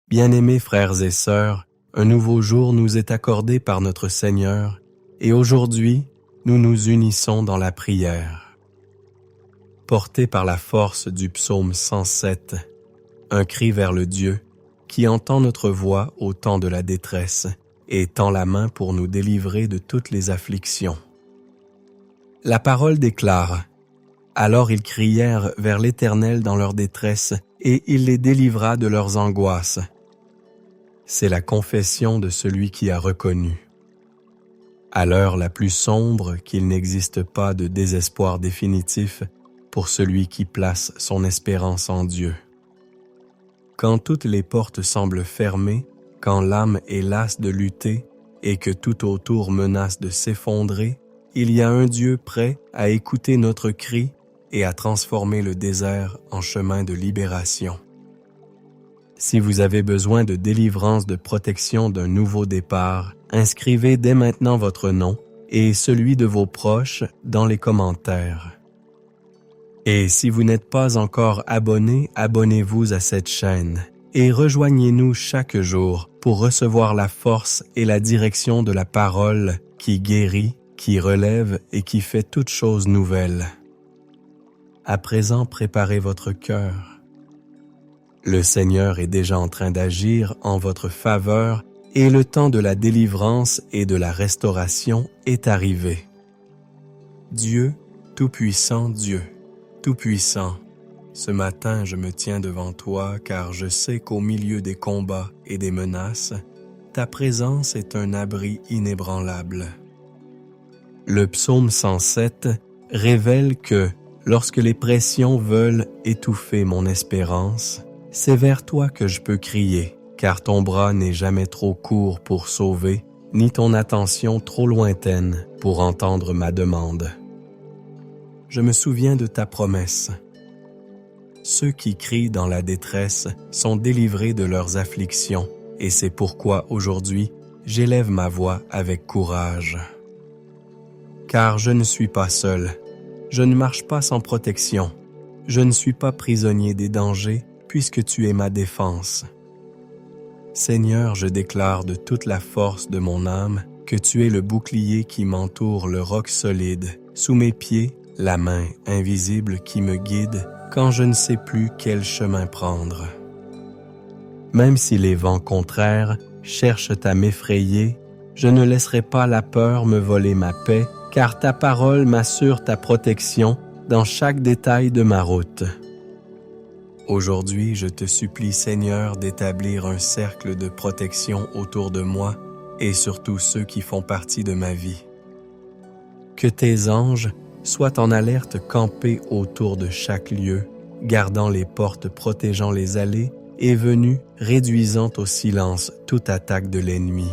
Bien-aimés frères et sœurs, un nouveau jour nous est accordé par notre Seigneur et aujourd'hui, nous nous unissons dans la prière. Portés par la force du psaume 107, un cri vers le Dieu qui entend notre voix au temps de la détresse et tend la main pour nous délivrer de toutes les afflictions. La parole déclare: « Alors ils crièrent vers l'Éternel dans leur détresse, et il les délivra de leurs angoisses. » C'est la confession de celui qui a reconnu. À l'heure la plus sombre, qu'il n'existe pas de désespoir définitif pour celui qui place son espérance en Dieu. Quand toutes les portes semblent fermées, quand l'âme est lasse de lutter et que tout autour menace de s'effondrer, il y a un Dieu prêt à écouter notre cri et à transformer le désert en chemin de libération. Si vous avez besoin de délivrance, de protection, d'un nouveau départ, inscrivez dès maintenant votre nom et celui de vos proches dans les commentaires. Et si vous n'êtes pas encore abonné, abonnez-vous à cette chaîne et rejoignez-nous chaque jour pour recevoir la force et la direction de la parole qui guérit, qui relève et qui fait toutes choses nouvelles. À présent, préparez votre cœur. Le Seigneur est déjà en train d'agir en votre faveur et le temps de la délivrance et de la restauration est arrivé. Dieu, Tout-Puissant Dieu, Tout-Puissant, ce matin je me tiens devant toi car je sais qu'au milieu des combats et des menaces, ta présence est un abri inébranlable. Le psaume 107 révèle que, lorsque les pressions veulent étouffer mon espérance, c'est vers toi que je peux crier, car ton bras n'est jamais trop court pour sauver, ni ton attention trop lointaine pour entendre ma demande. Je me souviens de ta promesse. Ceux qui crient dans la détresse sont délivrés de leurs afflictions, et c'est pourquoi aujourd'hui, j'élève ma voix avec courage. Car je ne suis pas seul, je ne marche pas sans protection, je ne suis pas prisonnier des dangers, puisque tu es ma défense. Seigneur, je déclare de toute la force de mon âme que tu es le bouclier qui m'entoure, le roc solide, sous mes pieds, la main invisible qui me guide quand je ne sais plus quel chemin prendre. Même si les vents contraires cherchent à m'effrayer, je ne laisserai pas la peur me voler ma paix, car ta parole m'assure ta protection dans chaque détail de ma route. Aujourd'hui, je te supplie, Seigneur, d'établir un cercle de protection autour de moi et surtout ceux qui font partie de ma vie. Que tes anges soient en alerte campés autour de chaque lieu, gardant les portes, protégeant les allées et venues, réduisant au silence toute attaque de l'ennemi.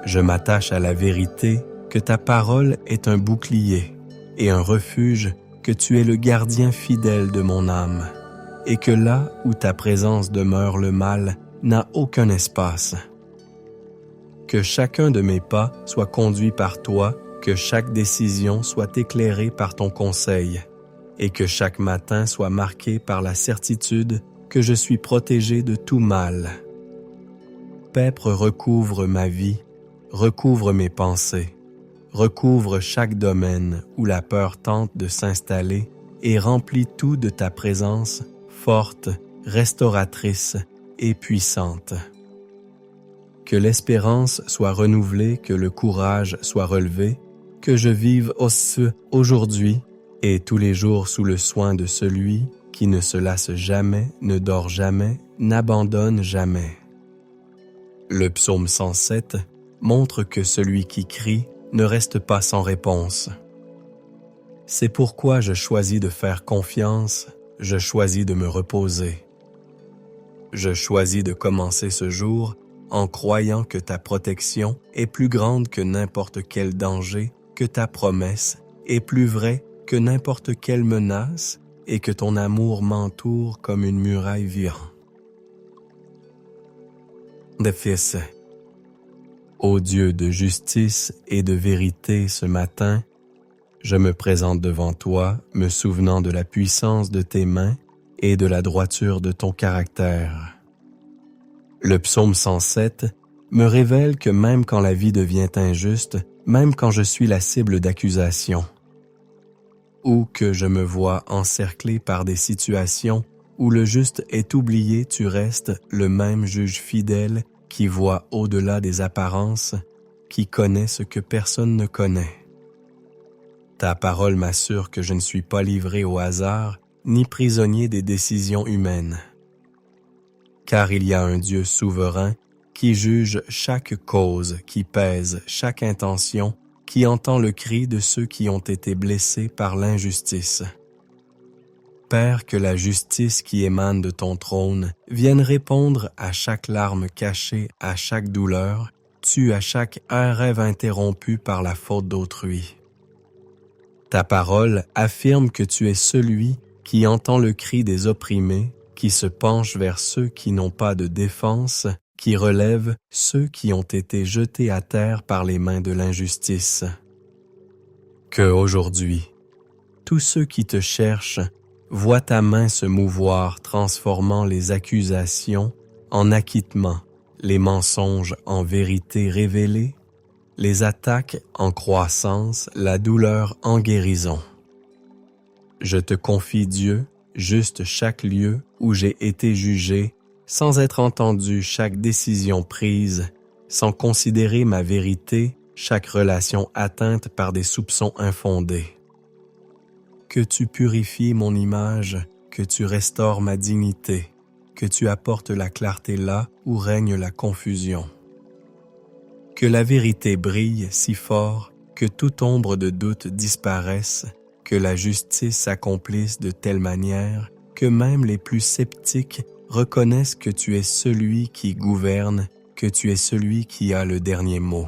Je m'attache à la vérité que ta parole est un bouclier et un refuge, que tu es le gardien fidèle de mon âme, et que là où ta présence demeure, le mal n'a aucun espace. Que chacun de mes pas soit conduit par toi, que chaque décision soit éclairée par ton conseil, et que chaque matin soit marqué par la certitude que je suis protégé de tout mal. Pèpre recouvre ma vie, recouvre mes pensées, recouvre chaque domaine où la peur tente de s'installer et remplit tout de ta présence forte, restauratrice et puissante. Que l'espérance soit renouvelée, que le courage soit relevé, que je vive aujourd'hui et tous les jours sous le soin de celui qui ne se lasse jamais, ne dort jamais, n'abandonne jamais. Le psaume 107 montre que celui qui crie ne reste pas sans réponse. C'est pourquoi je choisis de faire confiance, je choisis de me reposer. Je choisis de commencer ce jour en croyant que ta protection est plus grande que n'importe quel danger, que ta promesse est plus vraie que n'importe quelle menace et que ton amour m'entoure comme une muraille vivante. De Fils. Ô Dieu de justice et de vérité, ce matin, je me présente devant toi, me souvenant de la puissance de tes mains et de la droiture de ton caractère. Le psaume 107 me révèle que même quand la vie devient injuste, même quand je suis la cible d'accusations, ou que je me vois encerclé par des situations où le juste est oublié, tu restes le même juge fidèle qui voit au-delà des apparences, qui connaît ce que personne ne connaît. Ta parole m'assure que je ne suis pas livré au hasard, ni prisonnier des décisions humaines. Car il y a un Dieu souverain qui juge chaque cause, qui pèse chaque intention, qui entend le cri de ceux qui ont été blessés par l'injustice. Père, que la justice qui émane de ton trône vienne répondre à chaque larme cachée, à chaque douleur, tue à chaque un rêve interrompu par la faute d'autrui. Ta parole affirme que tu es celui qui entend le cri des opprimés, qui se penche vers ceux qui n'ont pas de défense, qui relève ceux qui ont été jetés à terre par les mains de l'injustice. Que aujourd'hui, tous ceux qui te cherchent voient ta main se mouvoir, transformant les accusations en acquittement, les mensonges en vérité révélée, les attaques en croissance, la douleur en guérison. Je te confie, Dieu, juste chaque lieu où j'ai été jugé, sans être entendu chaque décision prise, sans considérer ma vérité, chaque relation atteinte par des soupçons infondés. Que tu purifies mon image, que tu restaures ma dignité, que tu apportes la clarté là où règne la confusion. Que la vérité brille si fort que toute ombre de doute disparaisse, que la justice s'accomplisse de telle manière que même les plus sceptiques reconnaissent que tu es celui qui gouverne, que tu es celui qui a le dernier mot.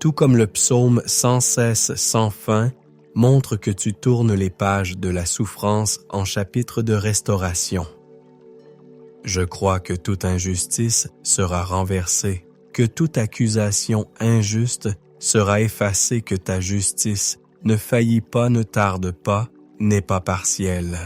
Tout comme le psaume sans cesse, sans fin, montre que tu tournes les pages de la souffrance en chapitres de restauration. Je crois que toute injustice sera renversée, que toute accusation injuste sera effacée, que ta justice ne faillit pas, ne tarde pas, n'est pas partielle.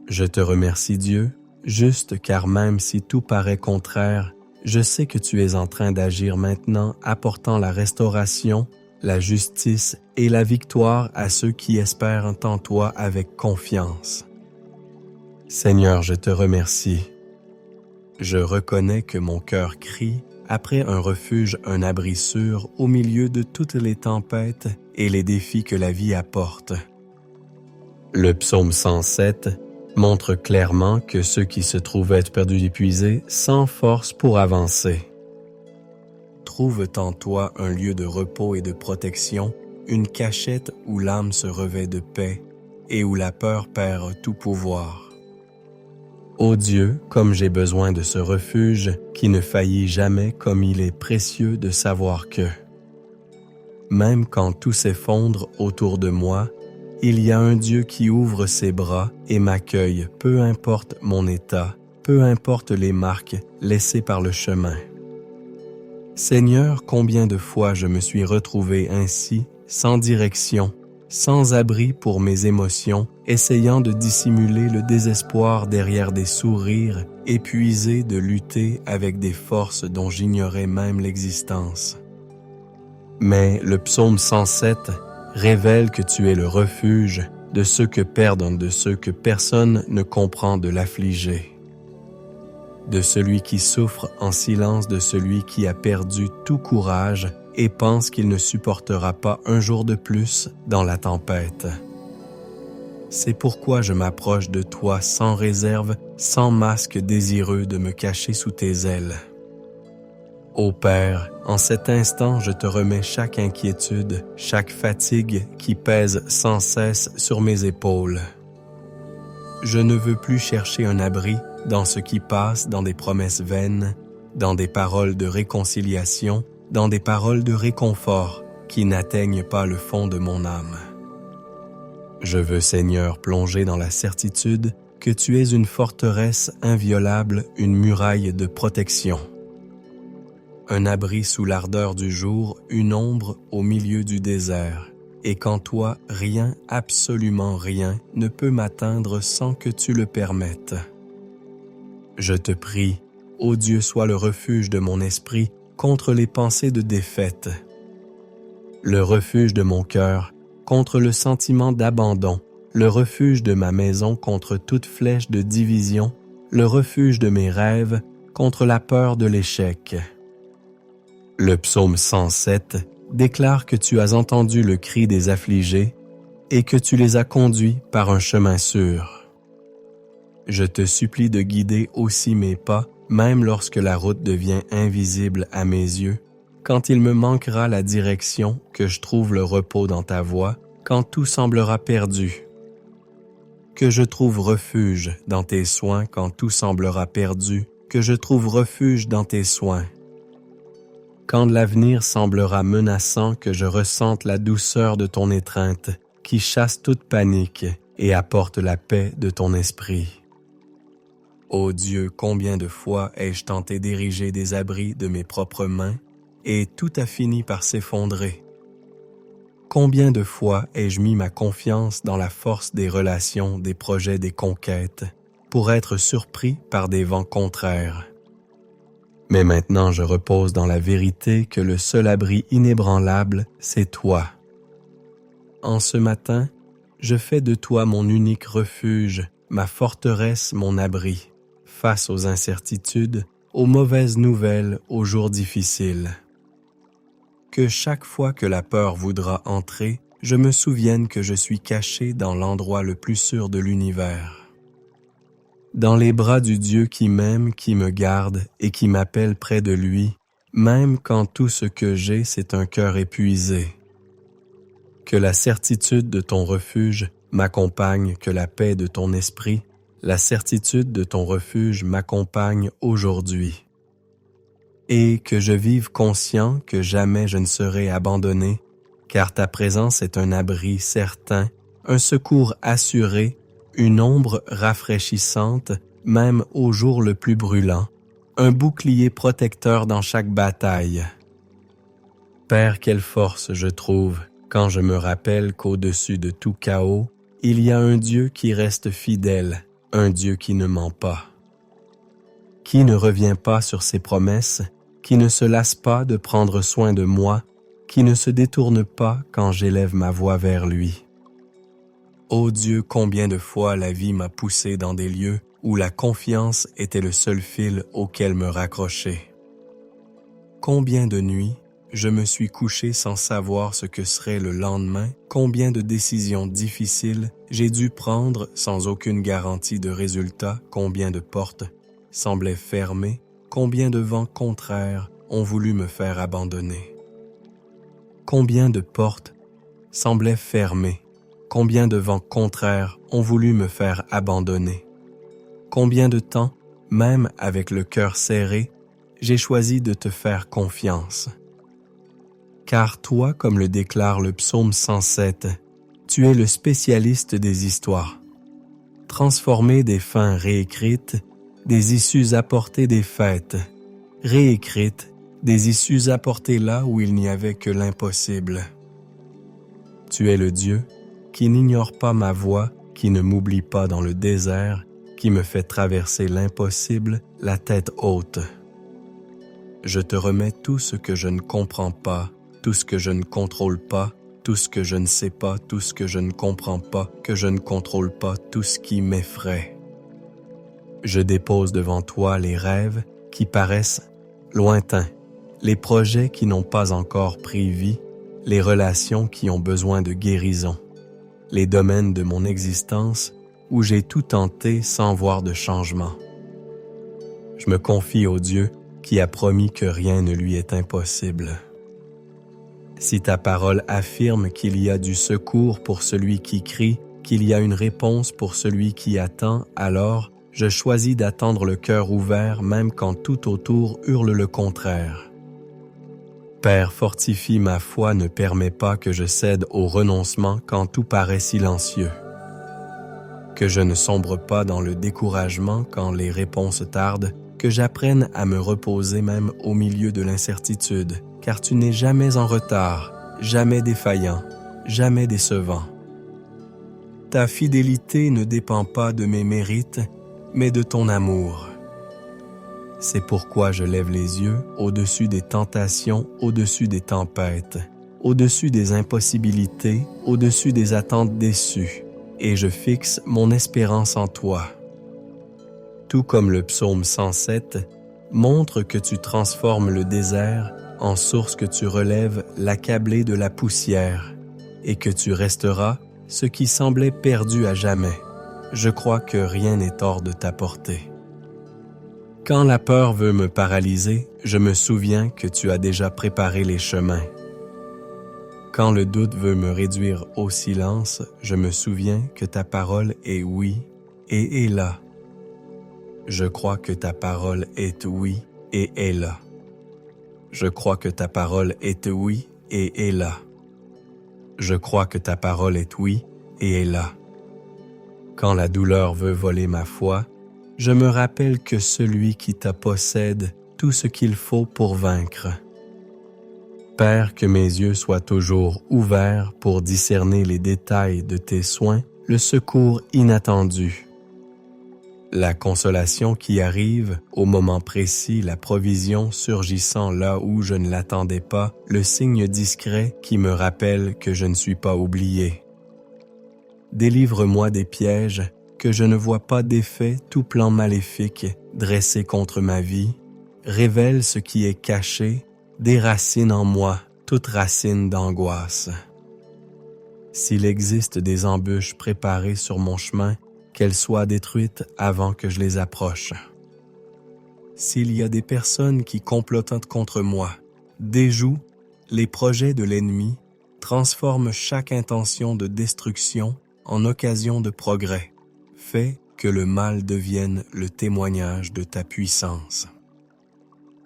Je te remercie, Dieu, juste car même si tout paraît contraire, je sais que tu es en train d'agir maintenant, apportant la restauration, la justice et la victoire à ceux qui espèrent en toi avec confiance. Seigneur, je te remercie. Je reconnais que mon cœur crie après un refuge, un abri sûr au milieu de toutes les tempêtes et les défis que la vie apporte. Le psaume 107 montre clairement que ceux qui se trouvaient perdus épuisés sans force pour avancer trouvent en toi un lieu de repos et de protection, une cachette où l'âme se revêt de paix et où la peur perd tout pouvoir. Ô Dieu, comme j'ai besoin de ce refuge qui ne faillit jamais, comme il est précieux de savoir que, même quand tout s'effondre autour de moi, il y a un Dieu qui ouvre ses bras et m'accueille, peu importe mon état, peu importe les marques laissées par le chemin. Seigneur, combien de fois je me suis retrouvé ainsi, sans direction, sans abri pour mes émotions, essayant de dissimuler le désespoir derrière des sourires, épuisé de lutter avec des forces dont j'ignorais même l'existence. Mais le psaume 107 révèle que tu es le refuge de ceux que perdent, de ceux que personne ne comprend de l'affligé, de celui qui souffre en silence, de celui qui a perdu tout courage et pense qu'il ne supportera pas un jour de plus dans la tempête. C'est pourquoi je m'approche de toi sans réserve, sans masque, désireux de me cacher sous tes ailes. Ô Père, en cet instant, je te remets chaque inquiétude, chaque fatigue qui pèse sans cesse sur mes épaules. Je ne veux plus chercher un abri dans ce qui passe, dans des promesses vaines, dans des paroles de réconciliation, dans des paroles de réconfort qui n'atteignent pas le fond de mon âme. Je veux, Seigneur, plonger dans la certitude que tu es une forteresse inviolable, une muraille de protection. Un abri sous l'ardeur du jour, une ombre au milieu du désert, et qu'en toi, rien, absolument rien, ne peut m'atteindre sans que tu le permettes. Je te prie, ô Dieu, sois le refuge de mon esprit contre les pensées de défaite, le refuge de mon cœur contre le sentiment d'abandon, le refuge de ma maison contre toute flèche de division, le refuge de mes rêves contre la peur de l'échec. Le psaume 107 déclare que tu as entendu le cri des affligés et que tu les as conduits par un chemin sûr. Je te supplie de guider aussi mes pas, même lorsque la route devient invisible à mes yeux, quand il me manquera la direction, que je trouve le repos dans ta voie, quand tout semblera perdu. Que je trouve refuge dans tes soins quand tout semblera perdu, que je trouve refuge dans tes soins. Quand l'avenir semblera menaçant, que je ressente la douceur de ton étreinte, qui chasse toute panique et apporte la paix de ton esprit. Ô Dieu, combien de fois ai-je tenté d'ériger des abris de mes propres mains, et tout a fini par s'effondrer. Combien de fois ai-je mis ma confiance dans la force des relations, des projets, des conquêtes, pour être surpris par des vents contraires. Mais maintenant je repose dans la vérité que le seul abri inébranlable, c'est toi. En ce matin, je fais de toi mon unique refuge, ma forteresse, mon abri, face aux incertitudes, aux mauvaises nouvelles, aux jours difficiles. Que chaque fois que la peur voudra entrer, je me souvienne que je suis caché dans l'endroit le plus sûr de l'univers. Dans les bras du Dieu qui m'aime, qui me garde et qui m'appelle près de lui, même quand tout ce que j'ai, c'est un cœur épuisé. Que la certitude de ton refuge m'accompagne, que la paix de ton esprit, la certitude de ton refuge m'accompagne aujourd'hui. Et que je vive conscient que jamais je ne serai abandonné, car ta présence est un abri certain, un secours assuré, une ombre rafraîchissante, même au jour le plus brûlant, un bouclier protecteur dans chaque bataille. Père, quelle force je trouve quand je me rappelle qu'au-dessus de tout chaos, il y a un Dieu qui reste fidèle, un Dieu qui ne ment pas, qui ne revient pas sur ses promesses, qui ne se lasse pas de prendre soin de moi, qui ne se détourne pas quand j'élève ma voix vers lui. Ô Dieu, combien de fois la vie m'a poussé dans des lieux où la confiance était le seul fil auquel me raccrocher. Combien de nuits je me suis couché sans savoir ce que serait le lendemain, combien de décisions difficiles j'ai dû prendre sans aucune garantie de résultat, combien de portes semblaient fermées, combien de vents contraires ont voulu me faire abandonner. Combien de portes semblaient fermées, combien de vents contraires ont voulu me faire abandonner. Combien de temps, même avec le cœur serré, j'ai choisi de te faire confiance. Car toi, comme le déclare le psaume 107, tu es le spécialiste des histoires. Transformer des fins réécrites, des issues apportées des fêtes, réécrites, des issues apportées là où il n'y avait que l'impossible. Tu es le Dieu qui n'ignore pas ma voix, qui ne m'oublie pas dans le désert, qui me fait traverser l'impossible, la tête haute. Je te remets tout ce que je ne comprends pas, tout ce que je ne contrôle pas, tout ce que je ne sais pas, tout ce que je ne comprends pas, que je ne contrôle pas, tout ce qui m'effraie. Je dépose devant toi les rêves qui paraissent lointains, les projets qui n'ont pas encore pris vie, les relations qui ont besoin de guérison, les domaines de mon existence où j'ai tout tenté sans voir de changement. Je me confie au Dieu qui a promis que rien ne lui est impossible. Si ta parole affirme qu'il y a du secours pour celui qui crie, qu'il y a une réponse pour celui qui attend, alors je choisis d'attendre le cœur ouvert même quand tout autour hurle le contraire. Père, fortifie ma foi, ne permets pas que je cède au renoncement quand tout paraît silencieux. Que je ne sombre pas dans le découragement quand les réponses tardent, que j'apprenne à me reposer même au milieu de l'incertitude, car tu n'es jamais en retard, jamais défaillant, jamais décevant. Ta fidélité ne dépend pas de mes mérites, mais de ton amour. C'est pourquoi je lève les yeux au-dessus des tentations, au-dessus des tempêtes, au-dessus des impossibilités, au-dessus des attentes déçues, et je fixe mon espérance en toi. Tout comme le psaume 107 montre que tu transformes le désert en source que tu relèves l'accablé de la poussière, et que tu resteras ce qui semblait perdu à jamais. Je crois que rien n'est hors de ta portée. Quand la peur veut me paralyser, je me souviens que tu as déjà préparé les chemins. Quand le doute veut me réduire au silence, je me souviens que ta parole est oui et est là. Je crois que ta parole est oui et est là. Je crois que ta parole est oui et est là. Je crois que ta parole est oui et est là. Quand la douleur veut voler ma foi, je me rappelle que celui qui t'a possède tout ce qu'il faut pour vaincre. Père, que mes yeux soient toujours ouverts pour discerner les détails de tes soins, le secours inattendu. La consolation qui arrive, au moment précis, la provision surgissant là où je ne l'attendais pas, le signe discret qui me rappelle que je ne suis pas oublié. Délivre-moi des pièges, que je ne vois pas d'effet tout plan maléfique dressé contre ma vie, révèle ce qui est caché, déracine en moi toute racine d'angoisse. S'il existe des embûches préparées sur mon chemin, qu'elles soient détruites avant que je les approche. S'il y a des personnes qui complotent contre moi, déjouent les projets de l'ennemi, transforment chaque intention de destruction en occasion de progrès. Fais que le mal devienne le témoignage de ta puissance.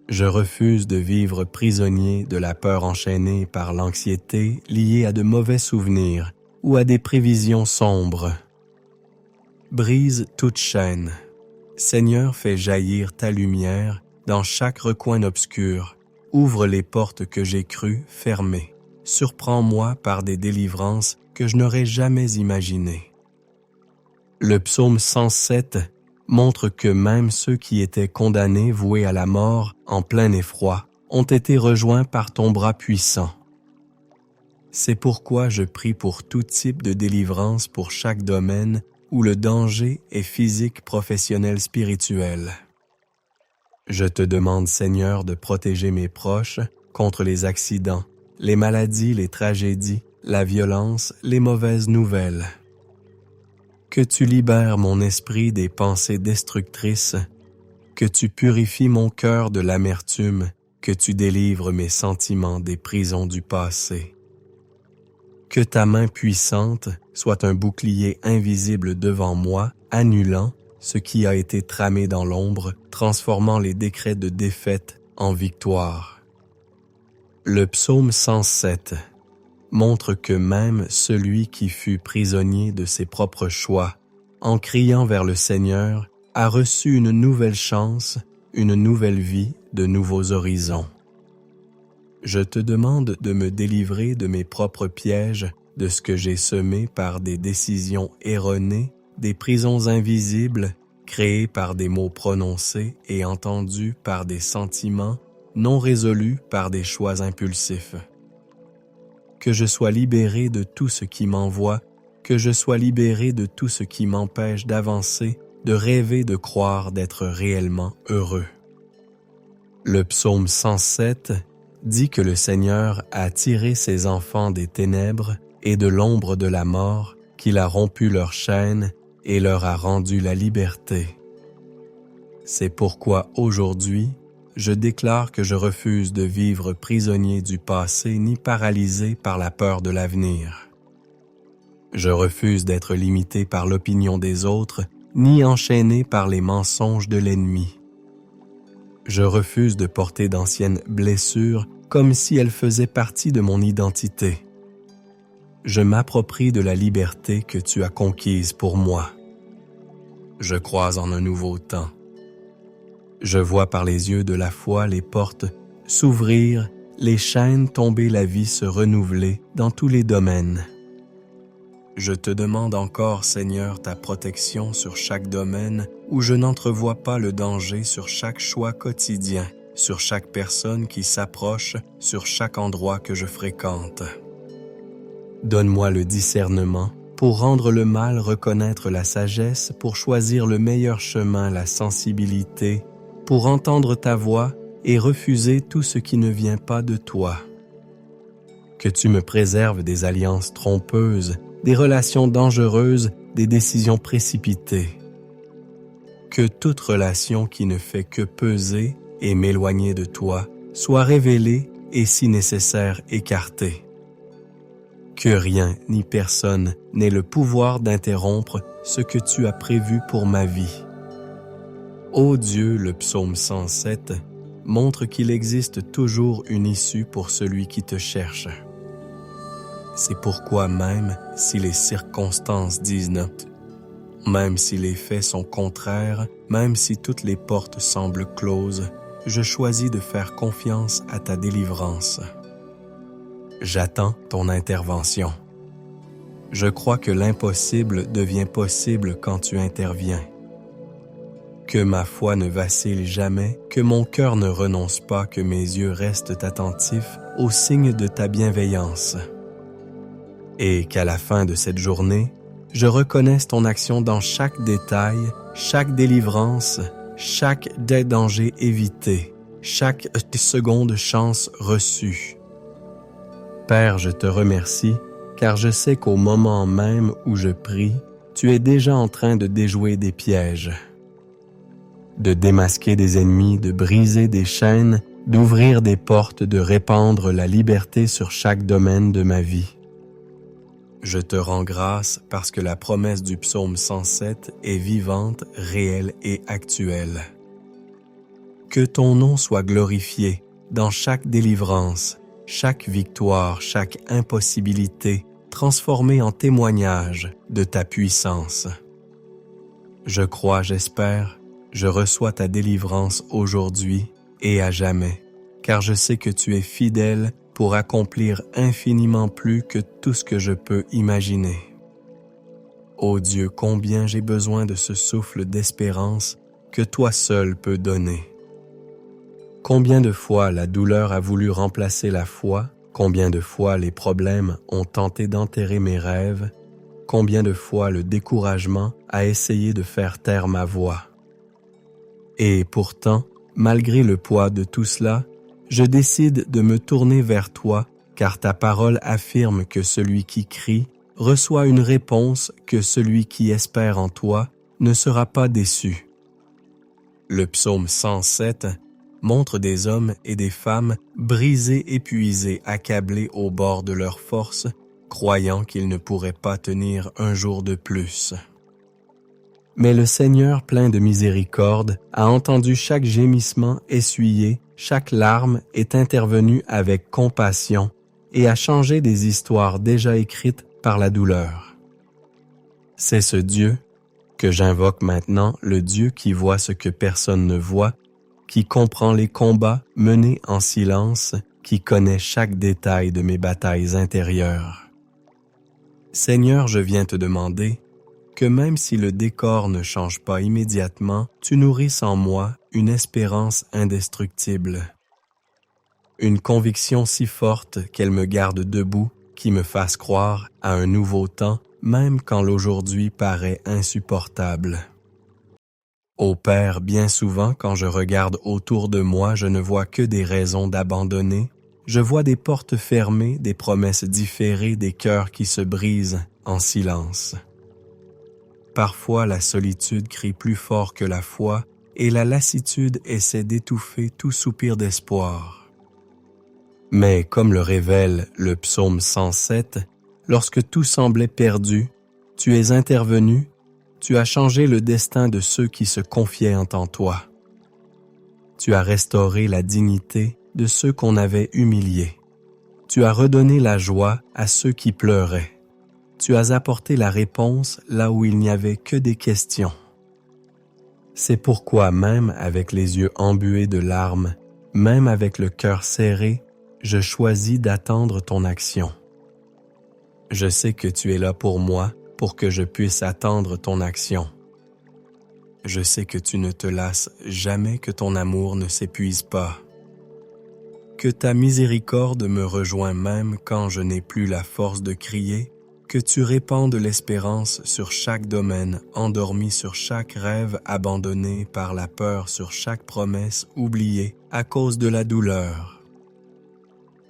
Je refuse de vivre prisonnier de la peur enchaînée par l'anxiété liée à de mauvais souvenirs ou à des prévisions sombres. Brise toute chaîne. Seigneur, fais jaillir ta lumière dans chaque recoin obscur. Ouvre les portes que j'ai crues fermées. Surprends-moi par des délivrances que je n'aurais jamais imaginées. Le psaume 107 montre que même ceux qui étaient condamnés, voués à la mort, en plein effroi, ont été rejoints par ton bras puissant. C'est pourquoi je prie pour tout type de délivrance pour chaque domaine où le danger est physique, professionnel, spirituel. Je te demande, Seigneur, de protéger mes proches contre les accidents, les maladies, les tragédies, la violence, les mauvaises nouvelles. Que tu libères mon esprit des pensées destructrices, que tu purifies mon cœur de l'amertume, que tu délivres mes sentiments des prisons du passé. Que ta main puissante soit un bouclier invisible devant moi, annulant ce qui a été tramé dans l'ombre, transformant les décrets de défaite en victoire. Le psaume 107 montre que même celui qui fut prisonnier de ses propres choix, en criant vers le Seigneur, a reçu une nouvelle chance, une nouvelle vie, de nouveaux horizons. Je te demande de me délivrer de mes propres pièges, de ce que j'ai semé par des décisions erronées, des prisons invisibles, créées par des mots prononcés et entendus par des sentiments, non résolus par des choix impulsifs. Que je sois libéré de tout ce qui m'envoie, que je sois libéré de tout ce qui m'empêche d'avancer, de rêver, de croire, d'être réellement heureux. Le psaume 107 dit que le Seigneur a tiré ses enfants des ténèbres et de l'ombre de la mort, qu'il a rompu leurs chaînes et leur a rendu la liberté. C'est pourquoi aujourd'hui, je déclare que je refuse de vivre prisonnier du passé ni paralysé par la peur de l'avenir. Je refuse d'être limité par l'opinion des autres, ni enchaîné par les mensonges de l'ennemi. Je refuse de porter d'anciennes blessures comme si elles faisaient partie de mon identité. Je m'approprie de la liberté que tu as conquise pour moi. Je crois en un nouveau temps. Je vois par les yeux de la foi les portes s'ouvrir, les chaînes tomber, la vie se renouveler dans tous les domaines. Je te demande encore, Seigneur, ta protection sur chaque domaine où je n'entrevois pas le danger sur chaque choix quotidien, sur chaque personne qui s'approche, sur chaque endroit que je fréquente. Donne-moi le discernement pour rendre le mal reconnaître la sagesse, pour choisir le meilleur chemin, la sensibilité, pour entendre ta voix et refuser tout ce qui ne vient pas de toi. Que tu me préserves des alliances trompeuses, des relations dangereuses, des décisions précipitées. Que toute relation qui ne fait que peser et m'éloigner de toi soit révélée et, si nécessaire, écartée. Que rien ni personne n'ait le pouvoir d'interrompre ce que tu as prévu pour ma vie. Ô Dieu, le psaume 107 montre qu'il existe toujours une issue pour celui qui te cherche. C'est pourquoi même si les circonstances disent non, même si les faits sont contraires, même si toutes les portes semblent closes, je choisis de faire confiance à ta délivrance. J'attends ton intervention. Je crois que l'impossible devient possible quand tu interviens. Que ma foi ne vacille jamais, que mon cœur ne renonce pas, que mes yeux restent attentifs aux signes de ta bienveillance. Et qu'à la fin de cette journée, je reconnaisse ton action dans chaque détail, chaque délivrance, chaque danger évité, chaque seconde chance reçue. Père, je te remercie, car je sais qu'au moment même où je prie, tu es déjà en train de déjouer des pièges, de démasquer des ennemis, de briser des chaînes, d'ouvrir des portes, de répandre la liberté sur chaque domaine de ma vie. Je te rends grâce parce que la promesse du psaume 107 est vivante, réelle et actuelle. Que ton nom soit glorifié dans chaque délivrance, chaque victoire, chaque impossibilité, transformée en témoignage de ta puissance. Je crois, j'espère, je reçois ta délivrance aujourd'hui et à jamais, car je sais que tu es fidèle pour accomplir infiniment plus que tout ce que je peux imaginer. Ô Dieu, combien j'ai besoin de ce souffle d'espérance que toi seul peux donner. Combien de fois la douleur a voulu remplacer la foi, combien de fois les problèmes ont tenté d'enterrer mes rêves, combien de fois le découragement a essayé de faire taire ma voix. Et pourtant, malgré le poids de tout cela, je décide de me tourner vers toi, car ta parole affirme que celui qui crie reçoit une réponse, que celui qui espère en toi ne sera pas déçu. Le psaume 107 montre des hommes et des femmes brisés, épuisés, accablés au bord de leur force, croyant qu'ils ne pourraient pas tenir un jour de plus. Mais le Seigneur, plein de miséricorde, a entendu chaque gémissement essuyé, chaque larme est intervenue avec compassion et a changé des histoires déjà écrites par la douleur. C'est ce Dieu que j'invoque maintenant, le Dieu qui voit ce que personne ne voit, qui comprend les combats menés en silence, qui connaît chaque détail de mes batailles intérieures. Seigneur, je viens te demander que même si le décor ne change pas immédiatement, tu nourrisses en moi une espérance indestructible. Une conviction si forte qu'elle me garde debout, qui me fasse croire à un nouveau temps, même quand l'aujourd'hui paraît insupportable. Ô Père, bien souvent quand je regarde autour de moi, je ne vois que des raisons d'abandonner. Je vois des portes fermées, des promesses différées, des cœurs qui se brisent en silence. Parfois, la solitude crie plus fort que la foi et la lassitude essaie d'étouffer tout soupir d'espoir. Mais comme le révèle le psaume 107, lorsque tout semblait perdu, tu es intervenu, tu as changé le destin de ceux qui se confiaient en toi. Tu as restauré la dignité de ceux qu'on avait humiliés. Tu as redonné la joie à ceux qui pleuraient. Tu as apporté la réponse là où il n'y avait que des questions. C'est pourquoi même avec les yeux embués de larmes, même avec le cœur serré, je choisis d'attendre ton action. Je sais que tu es là pour moi, pour que je puisse attendre ton action. Je sais que tu ne te lasses jamais, que ton amour ne s'épuise pas. Que ta miséricorde me rejoint même quand je n'ai plus la force de crier, que tu répandes l'espérance sur chaque domaine, endormi sur chaque rêve abandonné par la peur, sur chaque promesse oubliée à cause de la douleur.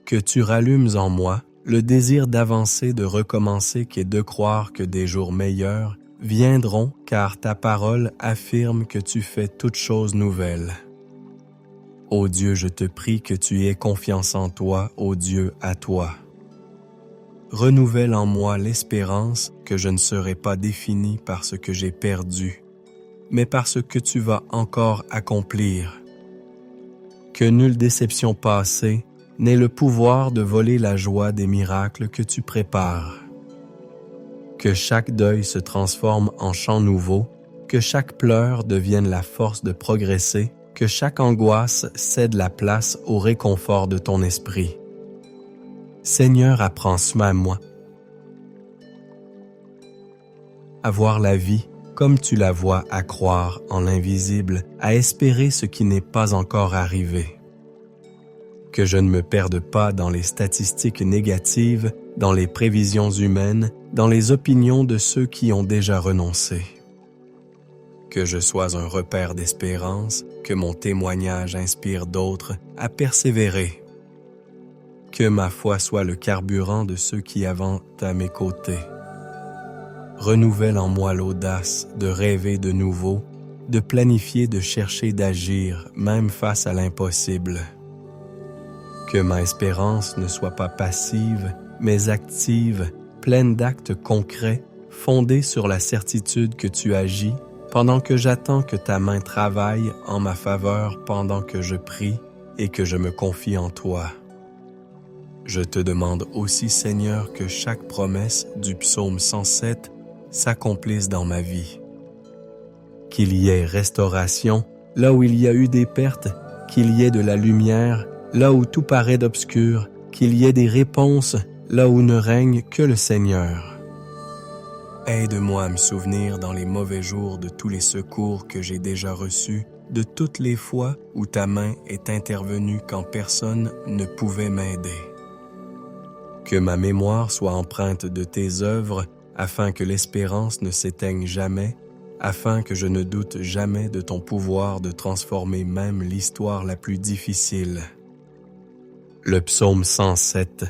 Que tu rallumes en moi le désir d'avancer, de recommencer, qu'est de croire que des jours meilleurs viendront, car ta parole affirme que tu fais toutes choses nouvelles. Ô Dieu, je te prie que tu aies confiance en toi, ô Dieu, à toi. Renouvelle en moi l'espérance que je ne serai pas défini par ce que j'ai perdu, mais par ce que tu vas encore accomplir. Que nulle déception passée n'ait le pouvoir de voler la joie des miracles que tu prépares. Que chaque deuil se transforme en chant nouveau, que chaque pleur devienne la force de progresser, que chaque angoisse cède la place au réconfort de ton esprit. Seigneur, apprends cela à moi. À voir la vie comme tu la vois, à croire en l'invisible, à espérer ce qui n'est pas encore arrivé. Que je ne me perde pas dans les statistiques négatives, dans les prévisions humaines, dans les opinions de ceux qui ont déjà renoncé. Que je sois un repère d'espérance, que mon témoignage inspire d'autres à persévérer. Que ma foi soit le carburant de ceux qui avancent à mes côtés. Renouvelle en moi l'audace de rêver de nouveau, de planifier, de chercher, d'agir, même face à l'impossible. Que ma espérance ne soit pas passive, mais active, pleine d'actes concrets, fondée sur la certitude que tu agis, pendant que j'attends que ta main travaille en ma faveur, pendant que je prie et que je me confie en toi. Je te demande aussi, Seigneur, que chaque promesse du psaume 107 s'accomplisse dans ma vie. Qu'il y ait restauration là où il y a eu des pertes, qu'il y ait de la lumière là où tout paraît d'obscur, qu'il y ait des réponses là où ne règne que le Seigneur. Aide-moi à me souvenir dans les mauvais jours de tous les secours que j'ai déjà reçus, de toutes les fois où ta main est intervenue quand personne ne pouvait m'aider. Que ma mémoire soit empreinte de tes œuvres, afin que l'espérance ne s'éteigne jamais, afin que je ne doute jamais de ton pouvoir de transformer même l'histoire la plus difficile. Le psaume 107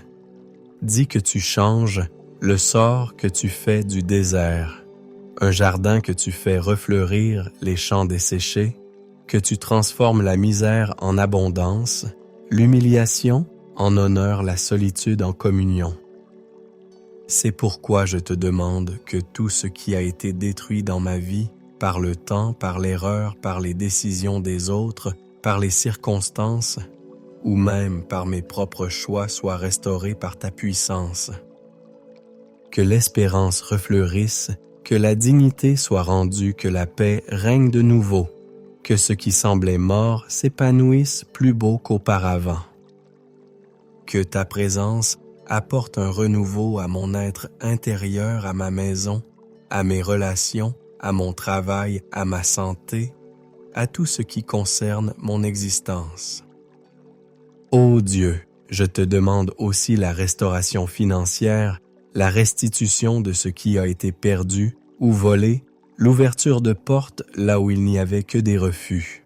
dit que tu changes le sort que tu fais du désert, un jardin que tu fais refleurir les champs desséchés, que tu transformes la misère en abondance, l'humiliation en honneur, la solitude en communion. C'est pourquoi je te demande que tout ce qui a été détruit dans ma vie, par le temps, par l'erreur, par les décisions des autres, par les circonstances, ou même par mes propres choix, soit restauré par ta puissance. Que l'espérance refleurisse, que la dignité soit rendue, que la paix règne de nouveau, que ce qui semblait mort s'épanouisse plus beau qu'auparavant. Que ta présence apporte un renouveau à mon être intérieur, à ma maison, à mes relations, à mon travail, à ma santé, à tout ce qui concerne mon existence. Ô Dieu, je te demande aussi la restauration financière, la restitution de ce qui a été perdu ou volé, l'ouverture de portes là où il n'y avait que des refus.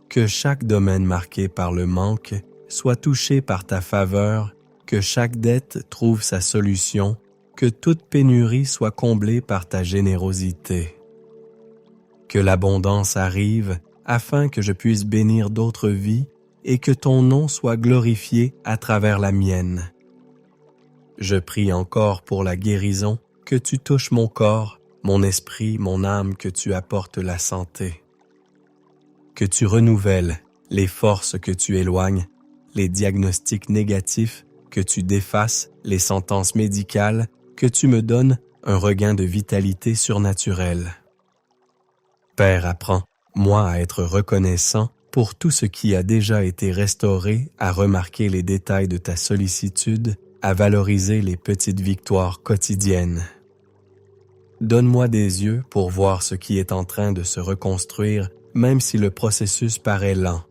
Que chaque domaine marqué par le manque soit touché par ta faveur, que chaque dette trouve sa solution, que toute pénurie soit comblée par ta générosité. Que l'abondance arrive afin que je puisse bénir d'autres vies et que ton nom soit glorifié à travers la mienne. Je prie encore pour la guérison, que tu touches mon corps, mon esprit, mon âme, que tu apportes la santé. Que tu renouvelles les forces que tu éloignes, les diagnostics négatifs, que tu défasses les sentences médicales, que tu me donnes un regain de vitalité surnaturelle. Père, apprends-moi à être reconnaissant pour tout ce qui a déjà été restauré, à remarquer les détails de ta sollicitude, à valoriser les petites victoires quotidiennes. Donne-moi des yeux pour voir ce qui est en train de se reconstruire, même si le processus paraît lent.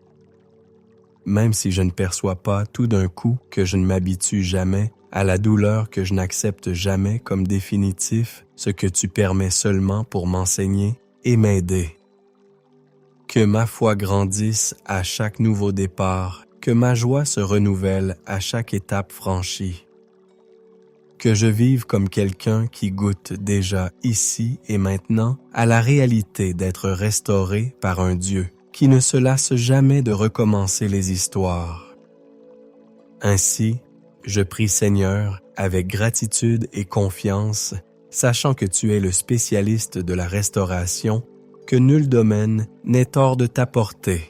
Même si je ne perçois pas tout d'un coup que je ne m'habitue jamais à la douleur que je n'accepte jamais comme définitif, ce que tu permets seulement pour m'enseigner et m'aider. Que ma foi grandisse à chaque nouveau départ, que ma joie se renouvelle à chaque étape franchie. Que je vive comme quelqu'un qui goûte déjà ici et maintenant à la réalité d'être restauré par un Dieu qui ne se lasse jamais de recommencer les histoires. Ainsi, je prie Seigneur avec gratitude et confiance, sachant que tu es le spécialiste de la restauration, que nul domaine n'est hors de ta portée.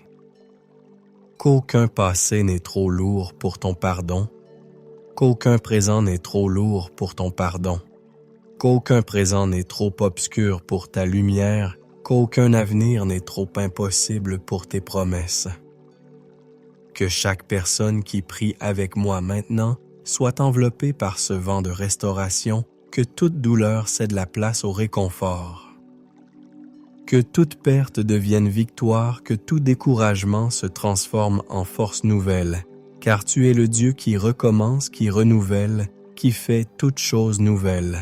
Qu'aucun passé n'est trop lourd pour ton pardon, qu'aucun présent n'est trop lourd pour ton pardon, qu'aucun présent n'est trop obscur pour ta lumière, qu'aucun avenir n'est trop impossible pour tes promesses. Que chaque personne qui prie avec moi maintenant soit enveloppée par ce vent de restauration, que toute douleur cède la place au réconfort. Que toute perte devienne victoire, que tout découragement se transforme en force nouvelle, car tu es le Dieu qui recommence, qui renouvelle, qui fait toutes choses nouvelles.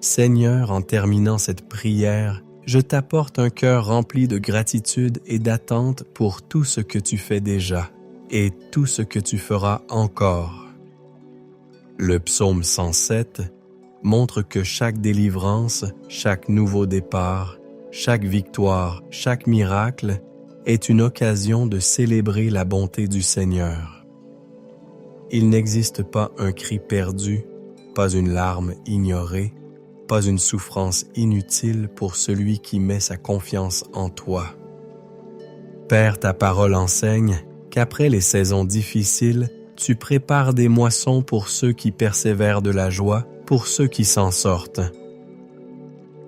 Seigneur, en terminant cette prière, je t'apporte un cœur rempli de gratitude et d'attente pour tout ce que tu fais déjà et tout ce que tu feras encore. Le psaume 107 montre que chaque délivrance, chaque nouveau départ, chaque victoire, chaque miracle est une occasion de célébrer la bonté du Seigneur. Il n'existe pas un cri perdu, pas une larme ignorée, pas une souffrance inutile pour celui qui met sa confiance en toi. Père, ta parole enseigne qu'après les saisons difficiles, tu prépares des moissons pour ceux qui persévèrent, de la joie pour ceux qui s'en sortent.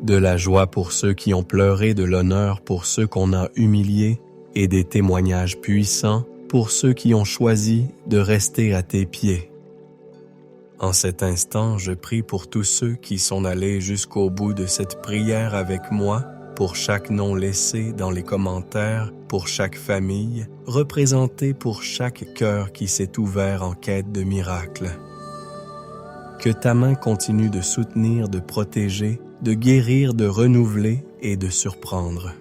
De la joie pour ceux qui ont pleuré, de l'honneur pour ceux qu'on a humiliés et des témoignages puissants pour ceux qui ont choisi de rester à tes pieds. En cet instant, je prie pour tous ceux qui sont allés jusqu'au bout de cette prière avec moi, pour chaque nom laissé dans les commentaires, pour chaque famille, représenté pour chaque cœur qui s'est ouvert en quête de miracles. Que ta main continue de soutenir, de protéger, de guérir, de renouveler et de surprendre.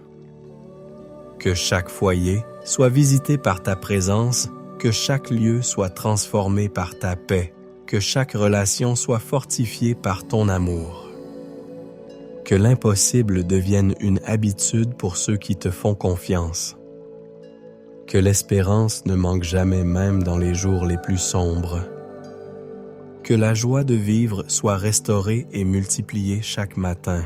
Que chaque foyer soit visité par ta présence, que chaque lieu soit transformé par ta paix, que chaque relation soit fortifiée par ton amour. Que l'impossible devienne une habitude pour ceux qui te font confiance. Que l'espérance ne manque jamais même dans les jours les plus sombres. Que la joie de vivre soit restaurée et multipliée chaque matin.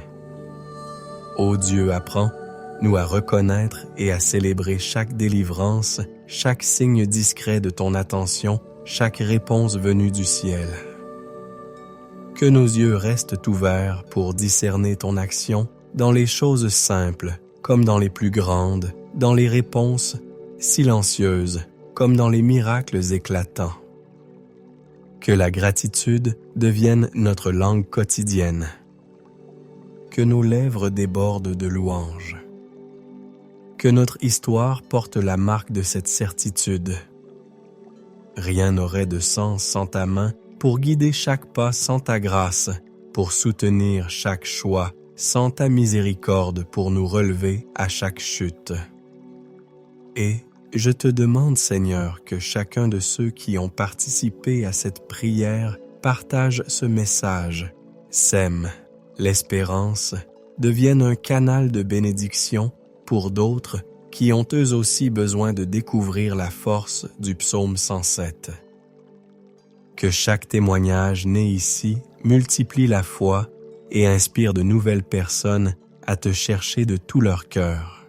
Ô Dieu, apprends-nous à reconnaître et à célébrer chaque délivrance, chaque signe discret de ton attention, chaque réponse venue du ciel. Que nos yeux restent ouverts pour discerner ton action dans les choses simples comme dans les plus grandes, dans les réponses silencieuses comme dans les miracles éclatants. Que la gratitude devienne notre langue quotidienne. Que nos lèvres débordent de louanges. Que notre histoire porte la marque de cette certitude. Rien n'aurait de sens sans ta main pour guider chaque pas, sans ta grâce pour soutenir chaque choix, sans ta miséricorde pour nous relever à chaque chute. Et je te demande, Seigneur, que chacun de ceux qui ont participé à cette prière partage ce message, sème l'espérance, devienne un canal de bénédiction pour d'autres qui ont eux aussi besoin de découvrir la force du psaume 107. Que chaque témoignage né ici multiplie la foi et inspire de nouvelles personnes à te chercher de tout leur cœur.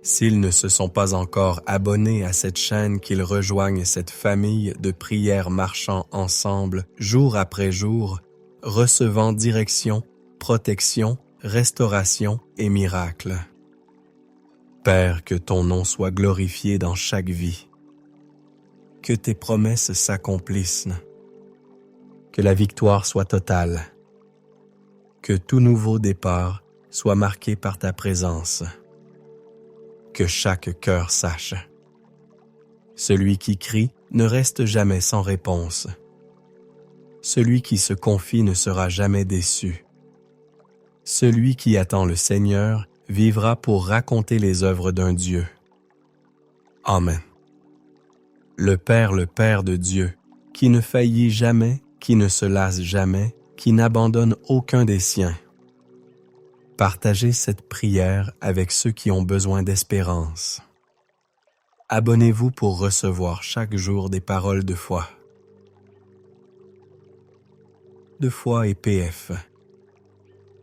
S'ils ne se sont pas encore abonnés à cette chaîne, qu'ils rejoignent cette famille de prières marchant ensemble jour après jour, recevant direction, protection, restauration et miracle. Père, que ton nom soit glorifié dans chaque vie. Que tes promesses s'accomplissent. Que la victoire soit totale. Que tout nouveau départ soit marqué par ta présence. Que chaque cœur sache. Celui qui crie ne reste jamais sans réponse. Celui qui se confie ne sera jamais déçu. Celui qui attend le Seigneur vivra pour raconter les œuvres d'un Dieu. Amen. Le Père de Dieu, qui ne faillit jamais, qui ne se lasse jamais, qui n'abandonne aucun des siens. Partagez cette prière avec ceux qui ont besoin d'espérance. Abonnez-vous pour recevoir chaque jour des paroles de foi. De foi et PF.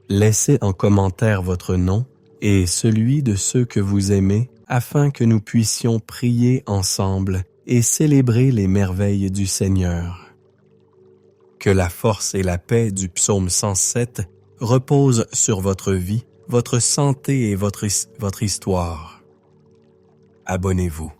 Laissez en commentaire votre nom et celui de ceux que vous aimez afin que nous puissions prier ensemble et célébrer les merveilles du Seigneur. Que la force et la paix du psaume 107 reposent sur votre vie, votre santé et votre histoire. Abonnez-vous.